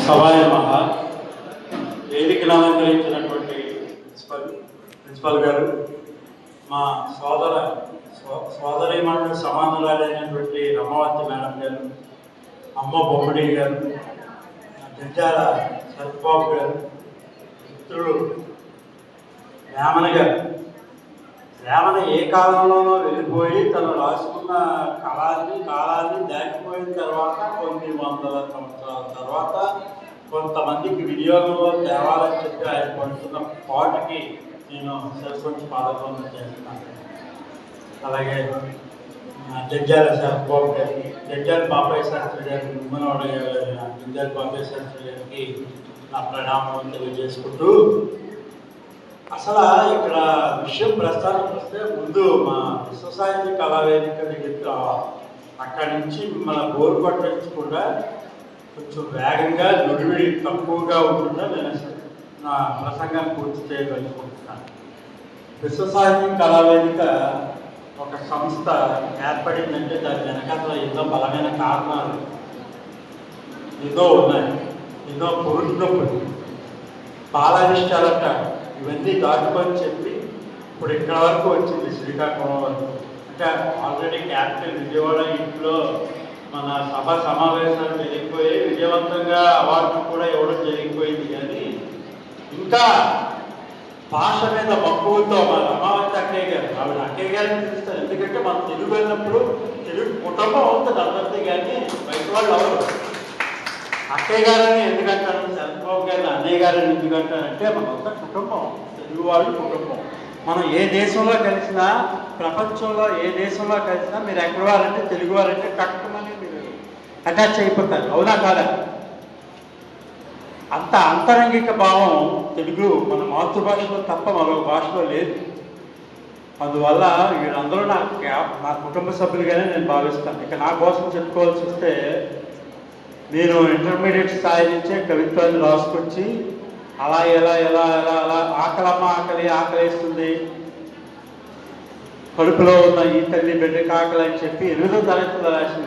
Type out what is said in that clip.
సవాయ మహా వేదికను అలంకరించినటువంటి ప్రిన్సిపల్ గారు, మా సోదరీమణులు సమానురాలైనటువంటి రమావతి మేడం గారు, అమ్మ బొమ్మడి గారు, జడ్జాల సత్బాబు గారు, మిత్రులు వేమన గారు. వేమన ఏ కాలంలోనో వెళ్ళిపోయి తను రాసుకున్న కాలాన్ని దాటిపోయిన తర్వాత కొన్ని వందల సంవత్సరాల తర్వాత కొంతమందికి వినియోగంలో తేవాలని చెప్పి ఆయన పడుతున్న పాటకి నేను సరస్వతి పాదకం చేస్తున్నాను. అలాగే జడ్జాల సత్బాబు గారికి, జడ్జాల బాబాయ్ శాస్త్రి గారికి, ఉమ్మనవాడ జడ్జాల బాబాయ్ శాస్త్రి గారికి నా ప్రణామం తెలియజేసుకుంటూ, అసలు ఇక్కడ విషయం ప్రస్తావనకు వస్తే ముందు మా విశ్వసాహిత్య కళావేదిక దగ్గరికి రావాలి. అక్కడి నుంచి మన బోరు పట్టించకుండా కొంచెం వేగంగా నుడివిడి తక్కువగా ఉంటుందా నేను నా ప్రసంగాన్ని పూర్తి చేయగలుగుతున్నాను. విశ్వసాహిత్య కళావేదిక ఒక సంస్థ ఏర్పడిందంటే దాని వెనకాల ఎన్నో బలమైన కారణాలు ఎన్నో ఉన్నాయి, ఎన్నో పురుషునప్పుడు బాలావిష్టాలట ఇవన్నీ దాటుకొని చెప్పి ఇప్పుడు ఇక్కడ వరకు వచ్చింది, శ్రీకాకుళం వరకు. అంటే ఆల్రెడీ క్యాపిటల్ విజయవాడ ఇంట్లో మన సభ సమావేశాలు జరిగిపోయి విజయవంతంగా అవార్డు కూడా ఇవ్వడం జరిగిపోయింది. కానీ ఇంకా భాష మీద మక్కువతో మా రమావతి అక్కయ్య గారు, ఆవిడ అక్కయ్య గారిని పిలుస్తారు. ఎందుకంటే మనం తెలుగు వెళ్ళినప్పుడు తెలుగు కుటుంబం అవుతుంది అందరికీ, కానీ బయట వాళ్ళు ఎవరు. అక్కయ్య గారని ఎందుకంటారు, చంద్రబాబు గారిని అన్నయ్య గారని ఎందుకంటారంటే మనంతా కుటుంబం, తెలుగు వాళ్ళు కుటుంబం. మనం ఏ దేశంలో కలిసినా, ప్రపంచంలో ఏ దేశంలో కలిసినా మీరు ఎక్కడ వారంటే తెలుగు వారంటే కట్టుమని మీరు అటాచ్ అయిపోతారు. అవునా కాదా? అంత అంతరంగిక భావం తెలుగు మన మాతృభాషలో తప్ప మరో భాషలో లేదు. అందువల్ల వీళ్ళందరూ నా కుటుంబ సభ్యులుగానే నేను భావిస్తాను. ఇక నా కోసం చెప్పుకోవాల్సి వస్తే, నేను ఇంటర్మీడియట్ స్థాయి నుంచే కవిత్వాన్ని రాసుకొచ్చి అలా ఆకలమ్మ ఆకలేస్తుంది, కడుపులో ఉన్న ఈ తల్లి బిడ్డకి ఆకలి అని చెప్పి 8వ తరగతిలో రాసిన